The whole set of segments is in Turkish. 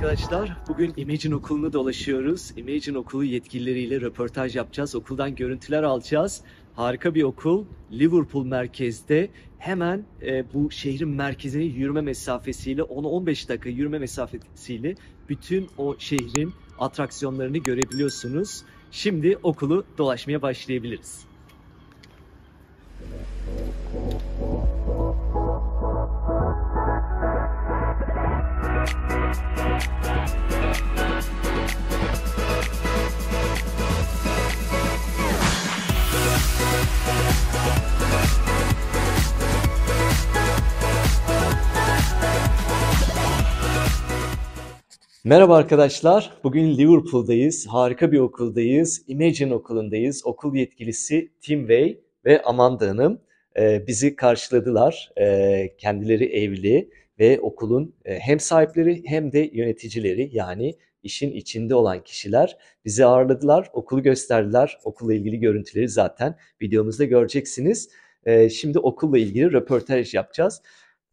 arkadaşlar. Bugün Imagine okulunu dolaşıyoruz. Imagine okulu yetkilileriyle röportaj yapacağız. Okuldan görüntüler alacağız. Harika bir okul. Liverpool merkezde. Hemen bu şehrin merkezine yürüme mesafesiyle 10-15 dakika yürüme mesafesiyle bütün o şehrin atraksiyonlarını görebiliyorsunuz. Şimdi okulu dolaşmaya başlayabiliriz. Merhaba arkadaşlar. Bugün Liverpool'dayız. Harika bir okuldayız. Imagine okulundayız. Okul yetkilisi Tim Bey ve Amanda Hanım bizi karşıladılar. Kendileri evli ve okulun hem sahipleri hem de yöneticileri, yani işin içinde olan kişiler bizi ağırladılar. Okulu gösterdiler. Okulla ilgili görüntüleri zaten videomuzda göreceksiniz. Şimdi okulla ilgili röportaj yapacağız.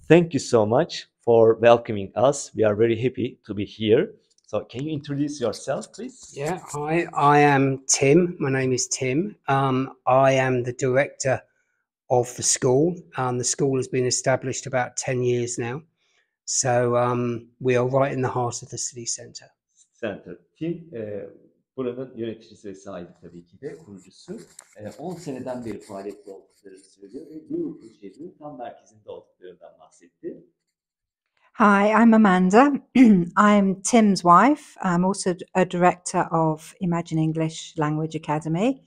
Thank you so much for welcoming us. We are very happy to be here. So can you introduce yourself, please? Yeah, hi, I am Tim. My name is Tim. I am the director of the school. The school has been established about 10 years now. So we are right in the heart of the city centre. Tim, buranın yöneticisi ve sahibi tabii ki de kurucusu. 10 seneden beri faaliyette olduklarını söylüyor ve Liverpool şehrinin tam merkezinde olduklarından bahsetti. Hi, I'm Amanda. I'm Tim's wife. I'm also a director of Imagine English Language Academy.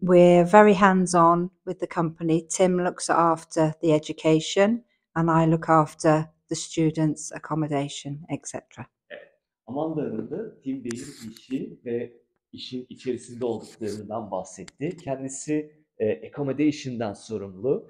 We're very hands-on with the company. Tim looks after the education and I look after the students' accommodation, etc. Evet. Amanda Hanım da Tim Bey'in işi ve işin içerisinde olduklarından bahsetti. Kendisi accommodation'dan sorumlu.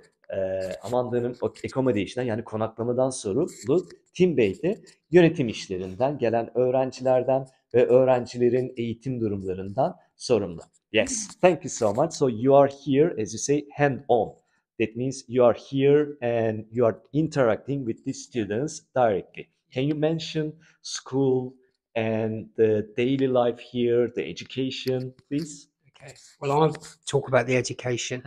Amanda'nın accommodation'dan, yani konaklamadan sorumlu. Tim Bey de yönetim işlerinden, gelen öğrencilerden ve öğrencilerin eğitim durumlarından sorumlu. Yes, thank you so much. So you are here, as you say, hand-on. That means you are here and you are interacting with the students directly. Can you mention school and the daily life here, the education, please? Okay. Well, I'll talk about the education.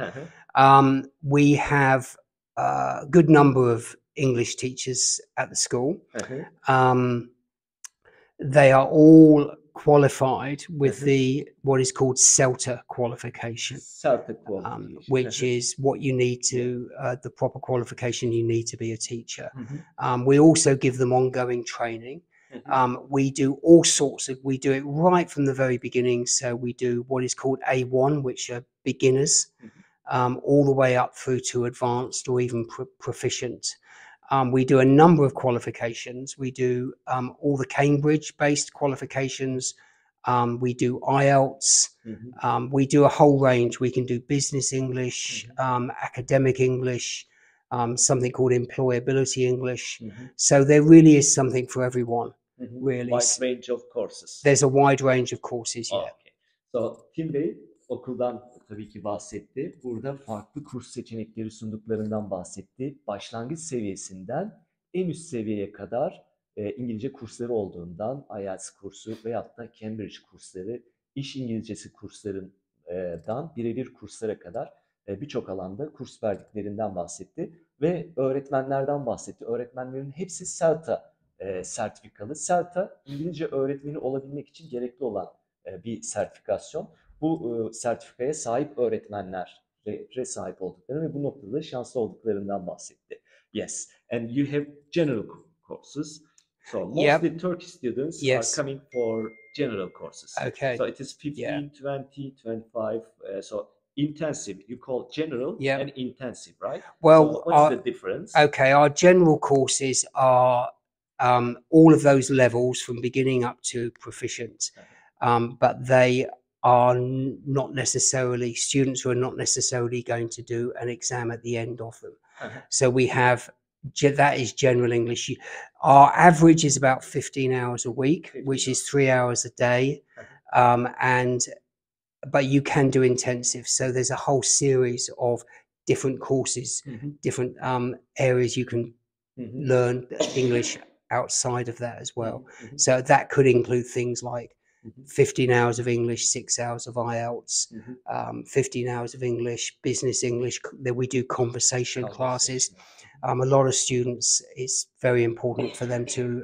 We have a good number of English teachers at the school. They are all qualified with what is called CELTA qualification, which is what you need to, the proper qualification you need to be a teacher. We also give them ongoing training. We do all sorts of, we do it right from the very beginning. So we do what is called A1, which are beginners, all the way up through to advanced or even proficient. We do a number of qualifications. We do all the Cambridge-based qualifications. We do IELTS. We do a whole range. We can do business English, academic English, something called employability English. So there really is something for everyone. Really, wide range of courses. There's a wide range of courses. Yeah. Okay. So Tim Bey okuldan tabii ki bahsetti. Burada farklı kurs seçenekleri sunduklarından bahsetti. Başlangıç seviyesinden en üst seviyeye kadar İngilizce kursları olduğundan, IELTS kursu veyahut da Cambridge kursları, iş İngilizcesi kurslarından birebir kurslara kadar birçok alanda kurs verdiklerinden bahsetti. Ve öğretmenlerden bahsetti. Öğretmenlerin hepsi CELTA sertifikalı. CELTA, İngilizce öğretmeni olabilmek için gerekli olan bir sertifikasyon. Bu sertifikaya sahip öğretmenlere sahip olduklarını ve bu noktada şanslı olduklarından bahsetti. Yes, and you have general courses. So mostly Turkish students are coming for general courses. Okay. So it is 15, 20, 25. So intensive, you call general and intensive, right? Well, so what's the difference? Okay, our general courses are all of those levels from beginning up to proficient, but they are not necessarily students who are not necessarily going to do an exam at the end of them. So we have, that is general English. Our average is about 15 hours a week, which is 3 hours a day. But you can do intensive. So there's a whole series of different courses, different areas you can learn English outside of that as well. So that could include things like 15 hours of English, 6 hours of IELTS, 15 hours of English, business English. Then we do conversation classes. A lot of students, it's very important for them to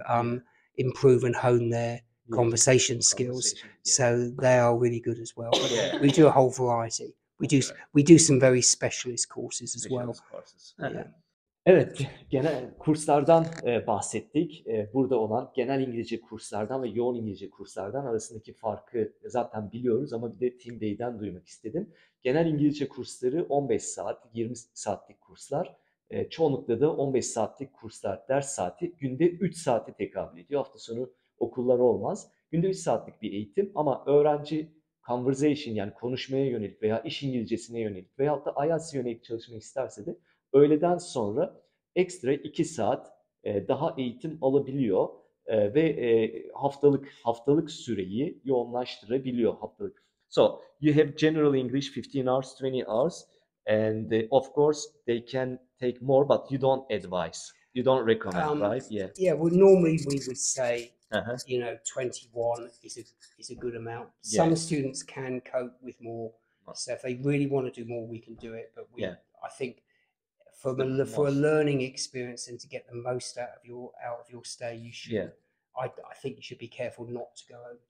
improve and hone their conversation skills. So they are really good as well. But we do a whole variety. We do some very specialist courses as well. Yeah. Evet, genel kurslardan bahsettik. Burada olan genel İngilizce kurslardan ve yoğun İngilizce kurslardan arasındaki farkı zaten biliyoruz ama bir de Tim Bey'den duymak istedim. Genel İngilizce kursları 15 saat, 20 saatlik kurslar. Çoğunlukla da 15 saatlik kurslar, ders saati günde 3 saate tekabül ediyor. Hafta sonu okullar olmaz. Günde 3 saatlik bir eğitim ama öğrenci conversation yani konuşmaya yönelik veya iş İngilizcesine yönelik veyahut da IELTS'e yönelik çalışmak isterse de öğleden sonra ekstra 2 saat daha eğitim alabiliyor ve haftalık süreyi yoğunlaştırabiliyor haftalık. So you have general English 15 hours, 20 hours, and of course they can take more, but you don't advise, you don't recommend, right? Yeah. Well, normally we would say, 21 is a good amount. Some students can cope with more, so if they really want to do more, we can do it. But I think for a learning experience and to get the most out of your stay, you should. I think you should be careful not to go over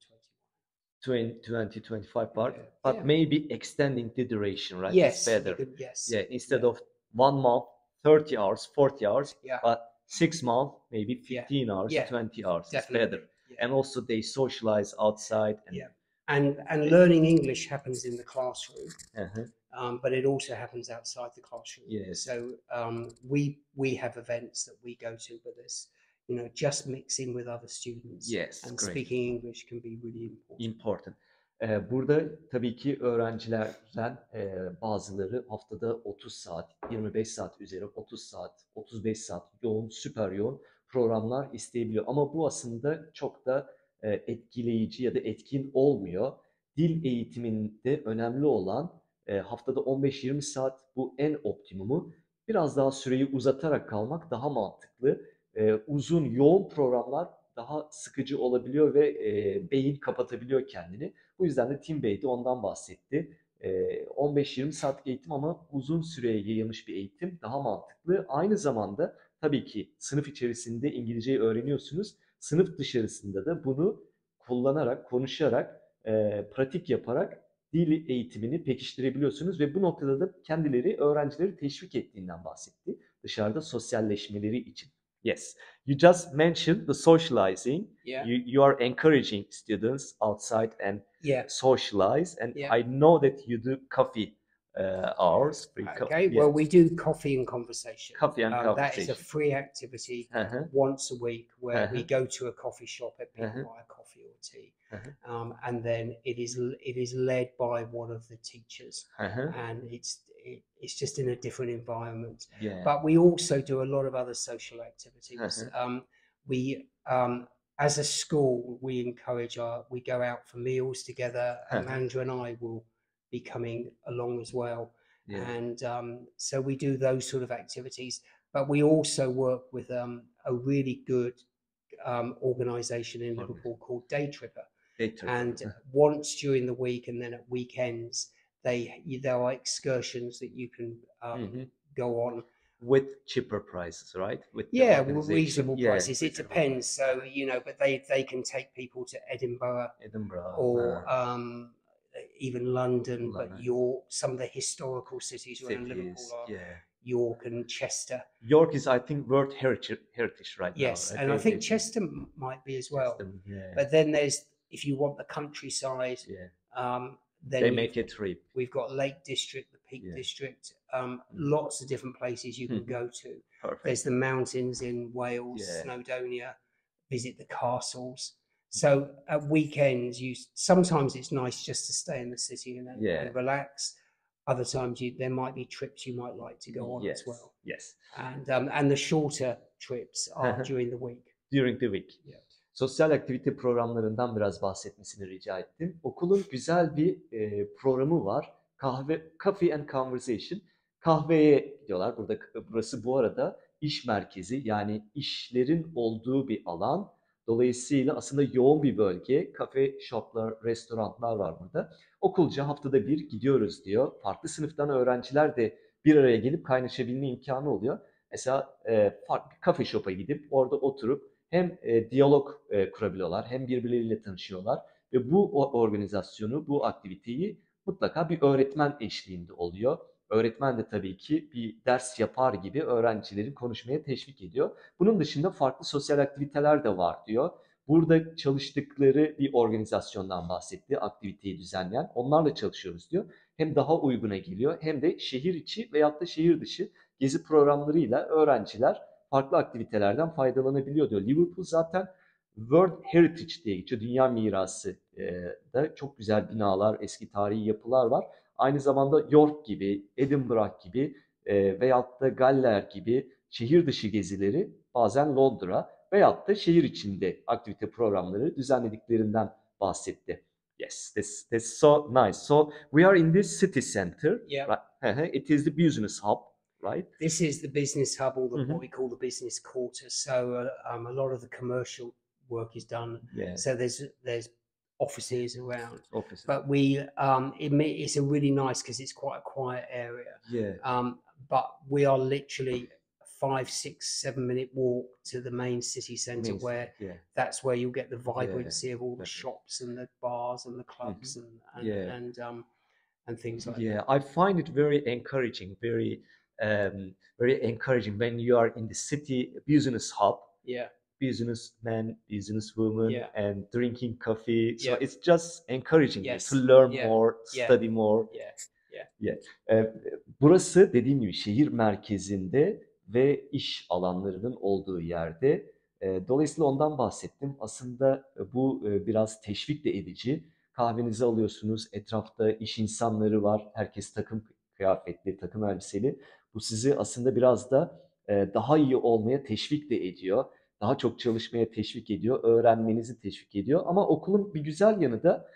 25 part, but maybe extending the duration, right? Yes, it's better. Yes. Yeah, instead of 1 month, 30 hours, 40 hours, but 6 months, maybe 15 hours, 20 hours. Definitely. It's better. And also they socialize outside. And learning English happens in the classroom, but it also happens outside the classroom. Yes. So we have events that we go to, but there's just mixing with other students. Yes, and great. Speaking English can be really important. Burada tabii ki öğrencilerden bazıları haftada 30 saat, 25 saat üzeri 30 saat, 35 saat yoğun, süper yoğun programlar isteyebiliyor. Ama bu aslında çok da etkileyici ya da etkin olmuyor. Dil eğitiminde önemli olan haftada 15-20 saat bu en optimumu. Biraz daha süreyi uzatarak kalmak daha mantıklı. Uzun, yoğun programlar daha sıkıcı olabiliyor ve beyin kapatabiliyor kendini. Bu yüzden de Tim Bey de ondan bahsetti. 15-20 saatlik eğitim ama uzun süreye yayılmış bir eğitim daha mantıklı. Aynı zamanda tabii ki sınıf içerisinde İngilizceyi öğreniyorsunuz. Sınıf dışarısında da bunu kullanarak, konuşarak, pratik yaparak dil eğitimini pekiştirebiliyorsunuz ve bu noktada da kendileri öğrencileri teşvik ettiğinden bahsetti. Dışarıda sosyalleşmeleri için. Yes, you just mentioned the socializing. You are encouraging students outside and socialize. And I know that you do coffee hours. Well, we do coffee and conversation. Coffee and conversation. That is a free activity once a week where we go to a coffee shop and people buy a coffee or tea. And then it is led by one of the teachers, and it's just in a different environment. But we also do a lot of other social activities. We as a school we encourage we go out for meals together. Amanda and I will be coming along as well, and so we do those sort of activities. But we also work with a really good organization in Liverpool called Day Tripper. And once during the week and then at weekends, there are excursions that you can go on with cheaper prices, right? With reasonable prices. It depends. So but they can take people to Edinburgh, or even London. But some of the historical cities around Liverpool are York and Chester. York is, I think, World Heritage right now. Yes, and I think Chester might be as well. But then if you want the countryside, then they make a trip. We've got Lake District, the Peak District, lots of different places you can go to. Perfect. There's the mountains in Wales, Snowdonia, visit the castles. So at weekends, sometimes it's nice just to stay in the city and relax. Other times there might be trips you might like to go on as well. Yes. And the shorter trips are during the week. During the week. Sosyal aktivite programlarından biraz bahsetmesini rica ettim. Okulun güzel bir programı var. Coffee and Conversation. Kahveye gidiyorlar. Burası bu arada iş merkezi, yani işlerin olduğu bir alan. Dolayısıyla aslında yoğun bir bölge. Kafe, shoplar, restoranlar var burada. Okulca haftada bir gidiyoruz diyor. Farklı sınıftan öğrenciler de bir araya gelip kaynaşabilme imkanı oluyor. Mesela farklı kafe shop'a gidip orada oturup hem diyalog kurabiliyorlar, hem birbirleriyle tanışıyorlar. Ve bu organizasyonu, bu aktiviteyi mutlaka bir öğretmen eşliğinde oluyor. Öğretmen de tabii ki bir ders yapar gibi öğrencileri konuşmaya teşvik ediyor. Bunun dışında farklı sosyal aktiviteler de var diyor. Burada çalıştıkları bir organizasyondan bahsetti, aktiviteyi düzenleyen. Onlarla çalışıyoruz diyor. Hem daha uyguna geliyor, hem de şehir içi veyahut da şehir dışı gezi programlarıyla öğrenciler farklı aktivitelerden faydalanabiliyor diyor. Liverpool zaten World Heritage diye geçiyor. Dünya mirası da çok güzel binalar, eski tarihi yapılar var. Aynı zamanda York gibi, Edinburgh gibi veyahut da Galler gibi şehir dışı gezileri, bazen Londra veyahut da şehir içinde aktivite programları düzenlediklerinden bahsetti. Yes, that's so nice. So we are in this city center. Yeah. Right? It is the business hub, right? This is the business hub, or what we call the business quarter. So a lot of the commercial work is done. Yeah. So there's offices around. Offices. But it's a really nice, because it's quite a quiet area. Yeah. But we are literally 5, 6, 7 minute walk to the main city centre, where that's where you'll get the vibrancy of all the shops and the bars and the clubs and things like that. Yeah, I find it very encouraging, very encouraging when you are in the city business hub. Yeah. Businessmen, businesswomen, and drinking coffee. So Yeah. it's just encouraging Yes. to learn Yeah. more, Yeah. study more. Burası dediğim gibi şehir merkezinde ve iş alanlarının olduğu yerde. Dolayısıyla ondan bahsettim. Aslında bu biraz teşvik de edici. Kahvenizi alıyorsunuz, etrafta iş insanları var. Herkes takım kıyafetli, takım elbiseli. Bu sizi aslında biraz da daha iyi olmaya teşvik de ediyor. Daha çok çalışmaya teşvik ediyor, öğrenmenizi teşvik ediyor. Ama okulun bir güzel yanı da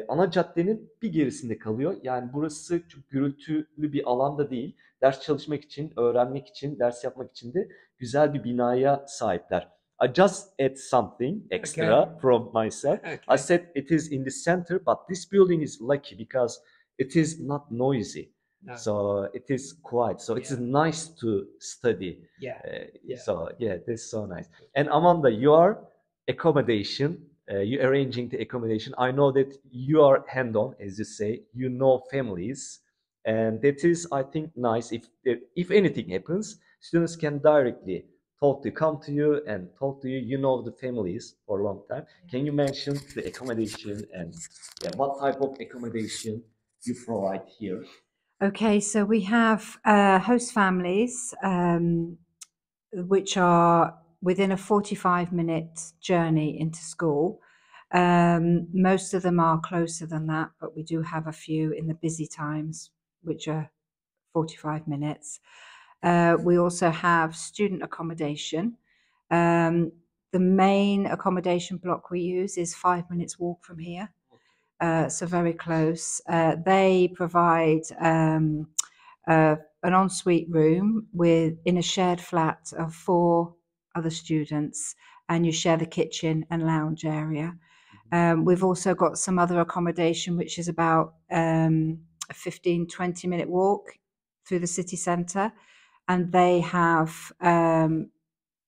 ana caddenin bir gerisinde kalıyor. Yani burası çok gürültülü bir alanda değil. Ders çalışmak için, öğrenmek için, ders yapmak için de güzel bir binaya sahipler. I just add something extra from myself. I said it is in the center, but this building is lucky because it is not noisy. No. So it is quiet. So it is nice to study. So that's so nice. And Amanda, your accommodation, you arranging the accommodation. I know that you are hand-on, as you say. You know families, and that is, I think, nice. If anything happens, students can directly come to you and talk to you. You know the families for a long time. Can you mention the accommodation and what type of accommodation you provide here? Okay, so we have host families, which are within a 45-minute journey into school. Most of them are closer than that, but we do have a few in the busy times, which are 45 minutes. We also have student accommodation. The main accommodation block we use is 5 minutes walk from here. So very close. They provide an ensuite room in a shared flat of 4 other students, and you share the kitchen and lounge area. We've also got some other accommodation, which is about a 15-20 minute walk through the city centre, and they have 2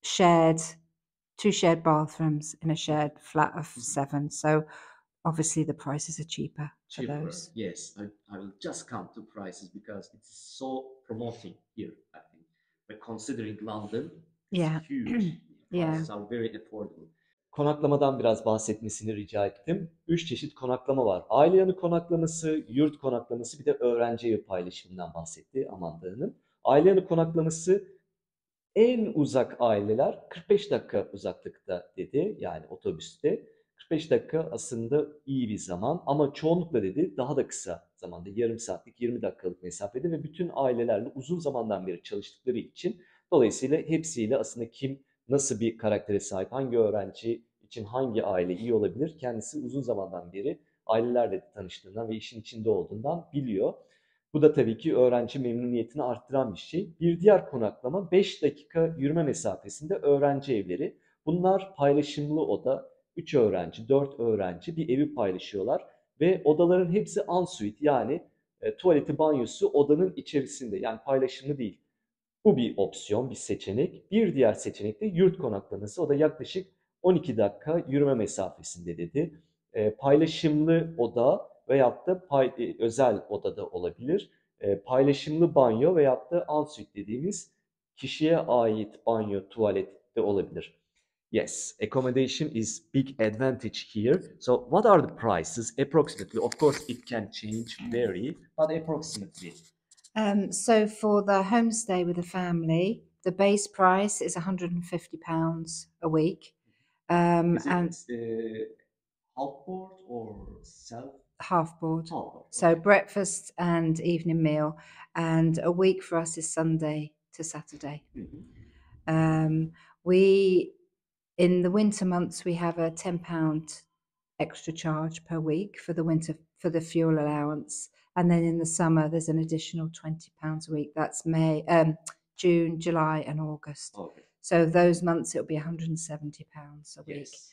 shared bathrooms in a shared flat of 7. So obviously the prices are cheaper for those. Yes, I will just come to prices because it's so promoting here, I think. But considering London, it's huge. Prices are very affordable. Konaklamadan biraz bahsetmesini rica ettim. 3 çeşit konaklama var. Aile yanı konaklaması, yurt konaklaması, bir de öğrenci evi paylaşımından bahsetti Amanda Hanım. Aile yanı konaklaması, en uzak aileler 45 dakika uzaklıkta dedi, yani otobüste. 45 dakika aslında iyi bir zaman ama çoğunlukla dedi daha da kısa zamanda, yarım saatlik, 20 dakikalık mesafede ve bütün ailelerle uzun zamandan beri çalıştıkları için dolayısıyla hepsiyle aslında kim nasıl bir karaktere sahip, hangi öğrenci için hangi aile iyi olabilir, kendisi uzun zamandan beri ailelerle tanıştığından ve işin içinde olduğundan biliyor. Bu da tabii ki öğrenci memnuniyetini arttıran bir şey. Bir diğer konaklama 5 dakika yürüme mesafesinde öğrenci evleri. Bunlar paylaşımlı oda. 3 öğrenci, 4 öğrenci bir evi paylaşıyorlar. Ve odaların hepsi ensuite, yani tuvaleti, banyosu odanın içerisinde, yani paylaşımlı değil. Bu bir opsiyon, bir seçenek. Bir diğer seçenek de yurt konaklaması. O da yaklaşık 12 dakika yürüme mesafesinde dedi. Paylaşımlı oda veyahut da özel odada olabilir. Paylaşımlı banyo veyahut da ensuite dediğimiz kişiye ait banyo, tuvalet de olabilir. Yes, accommodation is big advantage here. So what are the prices approximately? Of course, it can change, vary, but approximately. So for the homestay with a family, the base price is £150 a week. Is And it half board or self? half board. Half board. So Okay. breakfast and evening meal. And a week for us is Sunday to Saturday. We, in the winter months, we have a £10 extra charge per week for the winter, for the fuel allowance. And then in the summer, there's an additional £20 a week. That's June, July, and August. Okay. So those months it'll be £170 a week. Yes.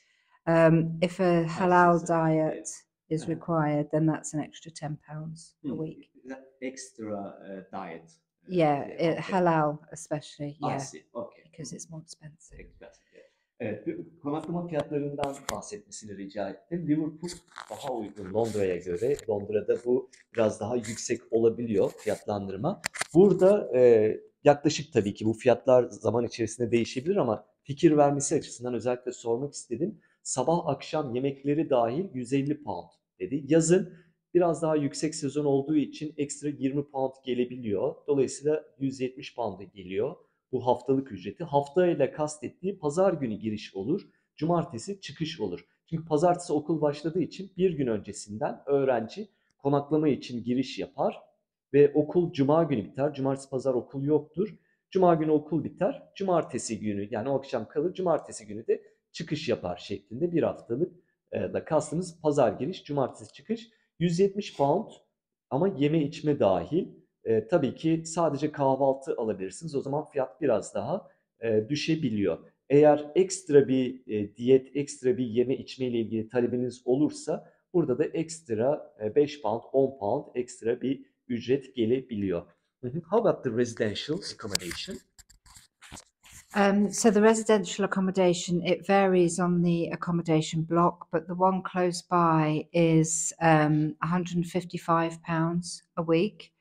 If a halal season, diet is Uh-huh. required, then that's an extra £10 a week. Is that extra diet? Yeah, halal especially. I Yeah, see. Okay. because it's more expensive. Expensive, yeah. Evet, konaklama fiyatlarından bahsetmesini rica ettim. Liverpool daha uygun Londra'ya göre. Londra'da bu biraz daha yüksek olabiliyor fiyatlandırma. Burada yaklaşık, tabii ki bu fiyatlar zaman içerisinde değişebilir ama fikir vermesi açısından özellikle sormak istedim. Sabah akşam yemekleri dahil 150 pound dedi. Yazın biraz daha yüksek sezon olduğu için ekstra 20 pound gelebiliyor. Dolayısıyla 170 pound'a geliyor bu haftalık ücreti. Haftayla kastettiği pazar günü giriş olur, cumartesi çıkış olur. Çünkü pazartesi okul başladığı için bir gün öncesinden öğrenci konaklama için giriş yapar ve okul cuma günü biter. Cumartesi pazar okul yoktur. Cuma günü okul biter. Cumartesi günü, yani o akşam kalır. Cumartesi günü de çıkış yapar şeklinde bir haftalık da kastımız pazar giriş, cumartesi çıkış. 170 pound ama yeme içme dahil. Tabii ki sadece kahvaltı alabilirsiniz. O zaman fiyat biraz daha düşebiliyor. Eğer ekstra bir diyet, ekstra bir yeme içme ile ilgili talebiniz olursa burada da ekstra 5 pound, 10 pound ekstra bir ücret gelebiliyor. How about the residential accommodation? So the residential accommodation, it varies on the accommodation block, but the one close by is £155 a week.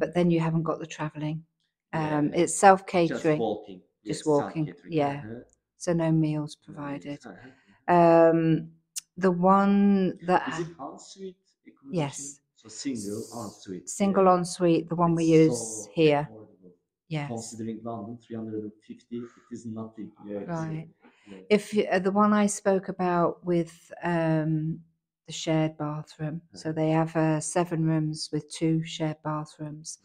But then you haven't got the travelling. It's self-catering. Just walking. Just Yes, walking, self-catering. yeah. So no meals provided. The one that Is it ensuite accommodation? yes, So single ensuite. single ensuite, the one we It's use so here. affordable. Yes. Considering London, 350, it is nothing. Right. Yeah. If the one I spoke about with the shared bathroom, so they have 7 rooms with 2 shared bathrooms.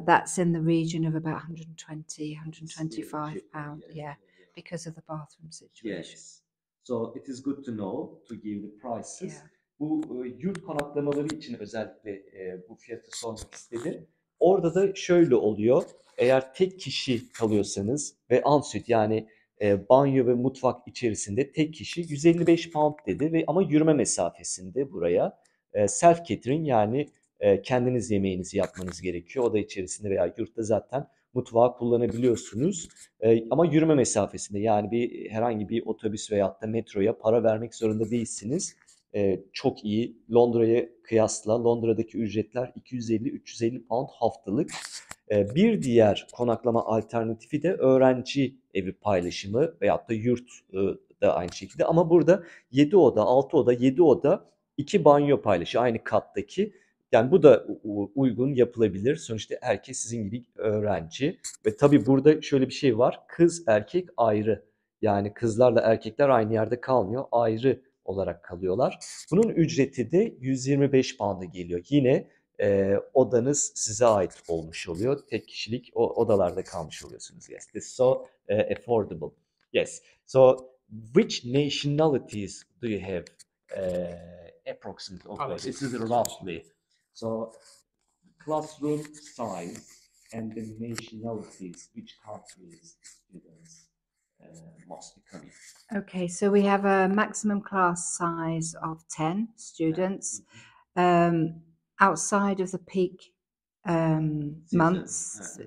That's in the region of about 120, 125 pound. Yeah, because of the bathroom situation. Yes. So it is good to know, to give the prices. Yeah. Bu yurt konaklamaları için özellikle bu fiyatı sormak istedim. Orada da şöyle oluyor. Eğer tek kişi kalıyorsanız ve ensuite, yani banyo ve mutfak içerisinde tek kişi 155 pound dedi ve ama yürüme mesafesinde buraya. Self catering, yani kendiniz yemeğinizi yapmanız gerekiyor. Oda içerisinde veya yurtta zaten mutfağı kullanabiliyorsunuz. Ama yürüme mesafesinde, yani herhangi bir otobüs veyahut da metroya para vermek zorunda değilsiniz. Çok iyi. Londra'ya kıyasla Londra'daki ücretler 250-350 pound haftalık. Bir diğer konaklama alternatifi de öğrenci evi paylaşımı veyahut da yurt da aynı şekilde. Ama burada 7 oda, 6 oda, 7 oda, 2 banyo paylaşı aynı kattaki. Yani bu da uygun, yapılabilir. Sonuçta herkes sizin gibi öğrenci. Ve tabii burada şöyle bir şey var. Kız erkek ayrı. Yani kızlarla erkekler aynı yerde kalmıyor. Ayrı olarak kalıyorlar. Bunun ücreti de 125 pound'a geliyor. Yine odanız size ait olmuş oluyor. Tek kişilik odalarda kalmış oluyorsunuz. Yes, this is so affordable. Yes. So which nationalities do you have approximately? Of course, this is roughly. So classroom size and the nationalities, which countries students must be coming? Okay, so we have a maximum class size of 10 students. Outside of the peak months,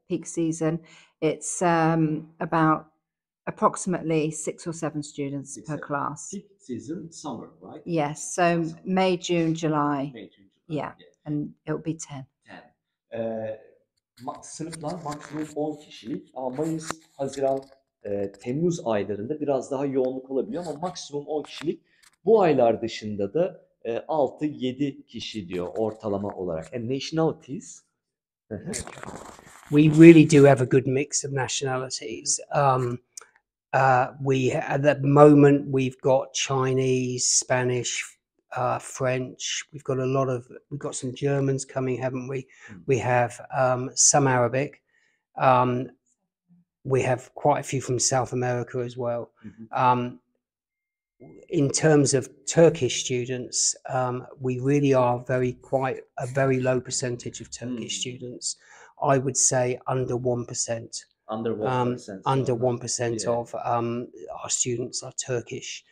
peak season, it's about approximately 6 or 7 students per class. Peak season, summer, right? Yes, so May, June, July. May, June, July. Yeah, and it'll be 10. 10. Sınıflar maksimum 10 kişilik ama Mayıs, Haziran, Temmuz aylarında biraz daha yoğunluk olabiliyor ama maksimum 10 kişilik. Bu aylar dışında da 6-7 kişi diyor ortalama olarak. And nationalities? We really do have a good mix of nationalities. At the moment we've got Chinese, Spanish, French. We've got some Germans coming, haven't we? We have some Arabic. We have quite a few from South America as well. In terms of Turkish students, we really are quite a very low percentage of Turkish students. I would say under 1%. Under 1%. Under 1% of our students are Turkish.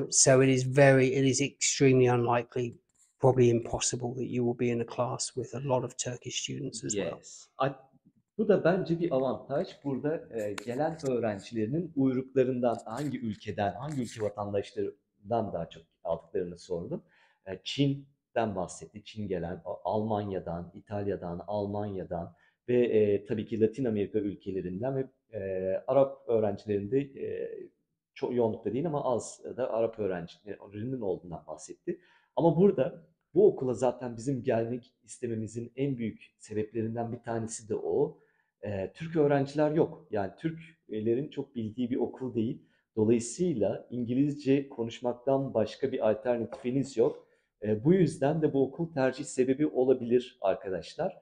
So it is extremely unlikely, probably impossible, that you will be in a class with a lot of Turkish students as well. Bu da bence bir avantaj. Burada gelen öğrencilerinin uyruklarından hangi ülkeden, hangi ülke vatandaşlarından daha çok aldıklarını sordum. Çin'den bahsetti. Çin gelen, Almanya'dan, İtalya'dan, Almanya'dan ve tabii ki Latin Amerika ülkelerinden ve Arap öğrencilerinde çok yoğunlukta değil ama az da Arap öğrencilerinin olduğundan bahsetti. Ama burada bu okula zaten bizim gelmek istememizin en büyük sebeplerinden bir tanesi de o. Türk öğrenciler yok. Yani Türklerin çok bildiği bir okul değil. Dolayısıyla İngilizce konuşmaktan başka bir alternatifiniz yok. Bu yüzden de bu okul tercih sebebi olabilir arkadaşlar.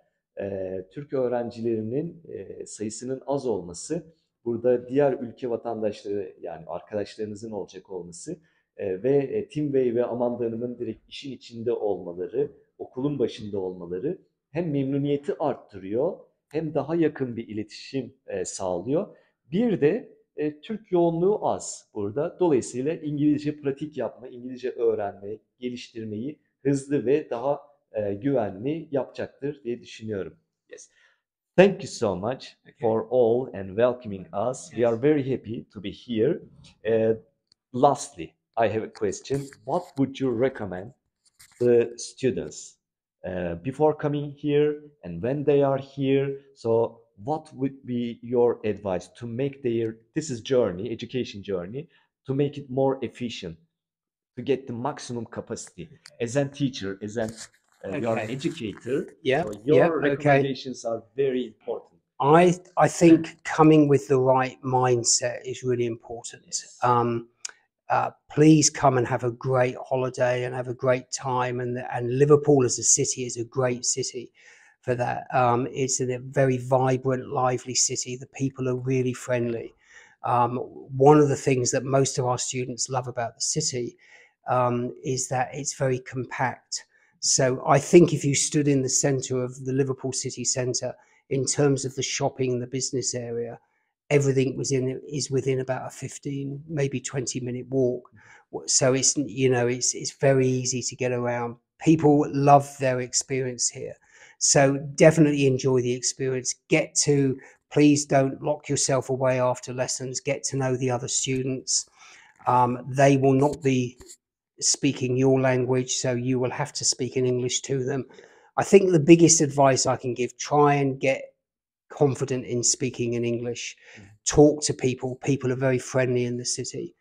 Türk öğrencilerinin sayısının az olması, burada diğer ülke vatandaşları yani arkadaşlarınızın olacak olması ve Tim Bey ve Amanda Hanım'ın direkt işin içinde olmaları, okulun başında olmaları hem memnuniyeti arttırıyor hem daha yakın bir iletişim sağlıyor. Bir de Türk yoğunluğu az burada. Dolayısıyla İngilizce pratik yapma, İngilizce öğrenme, geliştirmeyi hızlı ve daha güvenli yapacaktır diye düşünüyorum. Yes. Thank you so much for all and welcoming us. We are very happy to be here. Lastly, I have a question. What would you recommend the students before coming here and when they are here? So what would be your advice to make this is journey, education journey, to make it more efficient, to get the maximum capacity? As a teacher, you are an educator, so your recommendations are very important. I think coming with the right mindset is really important. Yes. Please come and have a great holiday and have a great time. And Liverpool as a city is a great city for that. It's a very vibrant, lively city. The people are really friendly. One of the things that most of our students love about the city is that it's very compact. So I think if you stood in the centre of the Liverpool city centre, in terms of the shopping and the business area, everything is within about a 15, maybe 20-minute walk. So it's very easy to get around. People love their experience here. So definitely enjoy the experience. Please don't lock yourself away after lessons. Get to know the other students. They will not be speaking your language, so you will have to speak in English to them. I think the biggest advice I can give, try and get confident in speaking in English. Talk to people. People are very friendly in the city.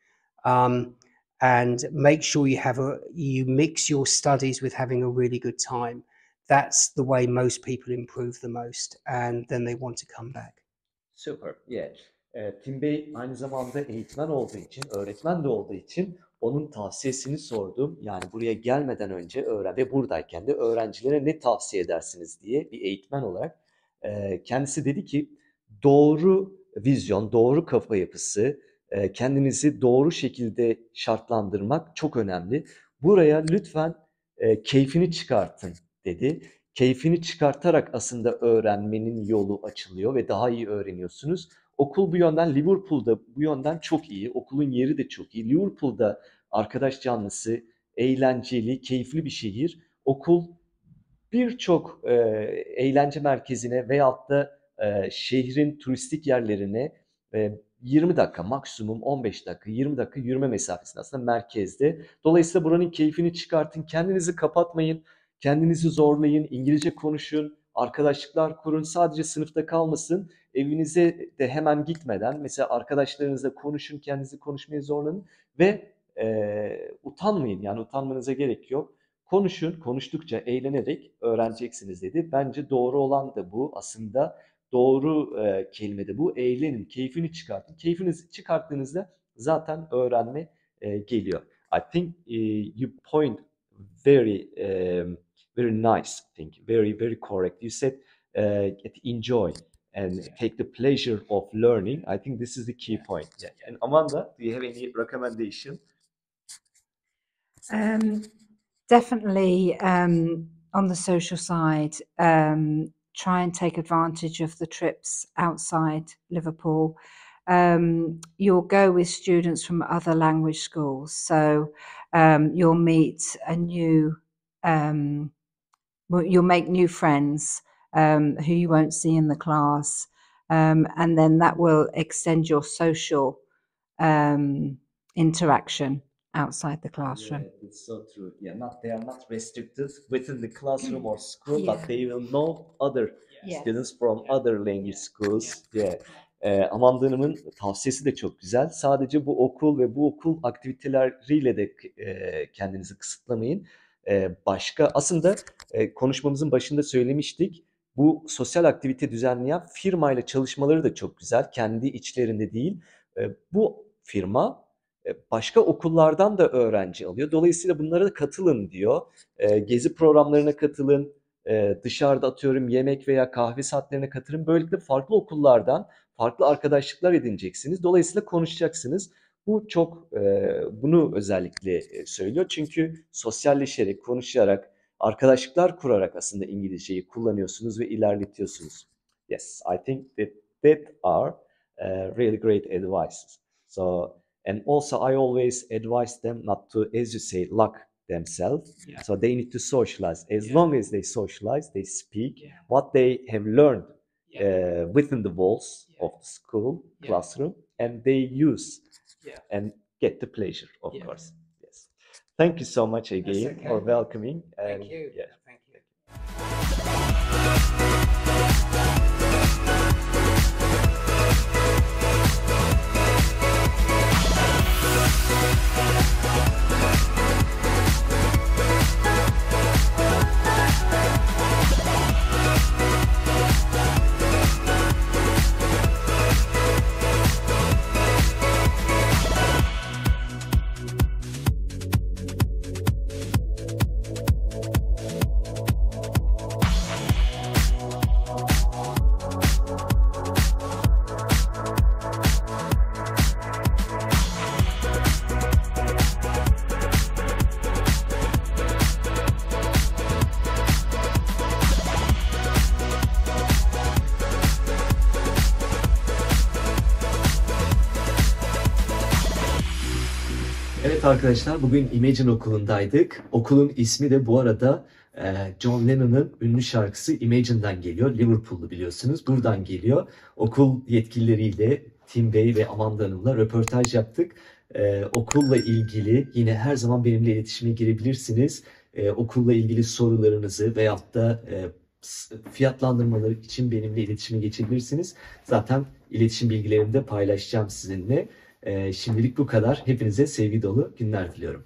And make sure you mix your studies with having a really good time. That's the way most people improve the most, and then they want to come back. Super. Yeah. Tim Bey aynı zamanda eğitmen olduğu için, öğretmen de olduğu için onun tavsiyesini sordum. Yani buraya gelmeden önce ve buradayken de öğrencilere ne tavsiye edersiniz diye bir eğitmen olarak kendisi dedi ki doğru vizyon, doğru kafa yapısı, kendinizi doğru şekilde şartlandırmak çok önemli. Buraya lütfen keyfini çıkartın dedi. keyfini çıkartarak aslında öğrenmenin yolu açılıyor ve daha iyi öğreniyorsunuz. Okul bu yönden, Liverpool'da bu yönden çok iyi. Okulun yeri de çok iyi. Liverpool'da arkadaş canlısı, eğlenceli, keyifli bir şehir. Okul birçok eğlence merkezine veyahut da şehrin turistik yerlerine 20 dakika maksimum 15 dakika 20 dakika yürüme mesafesinde aslında merkezde. Dolayısıyla buranın keyfini çıkartın. Kendinizi kapatmayın. Kendinizi zorlayın. İngilizce konuşun. Arkadaşlıklar kurun. Sadece sınıfta kalmasın. Evinize de hemen gitmeden mesela arkadaşlarınızla konuşun. Kendinizi konuşmaya zorlanın. Ve utanmayın. Yani utanmanıza gerek yok. Konuşun, konuştukça eğlenerek öğreneceksiniz dedi. Bence doğru olan da bu. Aslında doğru kelime de bu. Eğlenin, keyfini çıkartın. Keyfinizi çıkarttığınızda zaten öğrenme geliyor. I think you point very very nice. I think very correct. You said enjoy and take the pleasure of learning. I think this is the key point. Yeah. And Amanda, do you have any recommendation? Definitely on the social side, try and take advantage of the trips outside Liverpool. You'll go with students from other language schools, so you'll meet you'll make new friends who you won't see in the class, and then that will extend your social interaction outside the classroom. Yeah, it's so true. Yeah, they are not restricted within the classroom or school, Yeah. but they will know other Yes. students from other language schools. Yeah. Amanda Hanım'ın tavsiyesi de çok güzel. Sadece bu okul ve bu okul aktiviteleriyle de kendinizi kısıtlamayın. Başka aslında konuşmamızın başında söylemiştik. Bu sosyal aktivite düzenleyen firmayla çalışmaları da çok güzel. Kendi içlerinde değil. Bu firma başka okullardan da öğrenci alıyor. Dolayısıyla bunlara da katılın diyor. Gezi programlarına katılın. Dışarıda atıyorum yemek veya kahve saatlerine katılın. Böylelikle farklı okullardan farklı arkadaşlıklar edineceksiniz. Dolayısıyla konuşacaksınız. Bu çok bunu özellikle söylüyor. Çünkü sosyalleşerek, konuşarak, arkadaşlıklar kurarak aslında İngilizceyi kullanıyorsunuz ve ilerletiyorsunuz. Yes, I think that are really great advices. So, and also I always advise them not to, as you say, lock themselves. Yeah. So they need to socialize. As Yeah. long as they socialize, they speak Yeah. what they have learned Yeah. within the walls Yeah. of the school Yeah. classroom, and they use Yeah. and get the pleasure, of Yeah. course. Yes. Thank you so much again okay. for welcoming. Thank And you. yeah. Thank you. Evet arkadaşlar, bugün Imagine okulundaydık. Okulun ismi de bu arada John Lennon'ın ünlü şarkısı Imagine'dan geliyor. Liverpool'lu biliyorsunuz. Buradan geliyor. Okul yetkilileriyle Tim Bey ve Amanda Hanım'la röportaj yaptık. Okulla ilgili yine her zaman benimle iletişime girebilirsiniz. Okulla ilgili sorularınızı veyahut da fiyatlandırmaları için benimle iletişime geçebilirsiniz. Zaten iletişim bilgilerimi de paylaşacağım sizinle. Şimdilik bu kadar. Hepinize sevgi dolu günler diliyorum.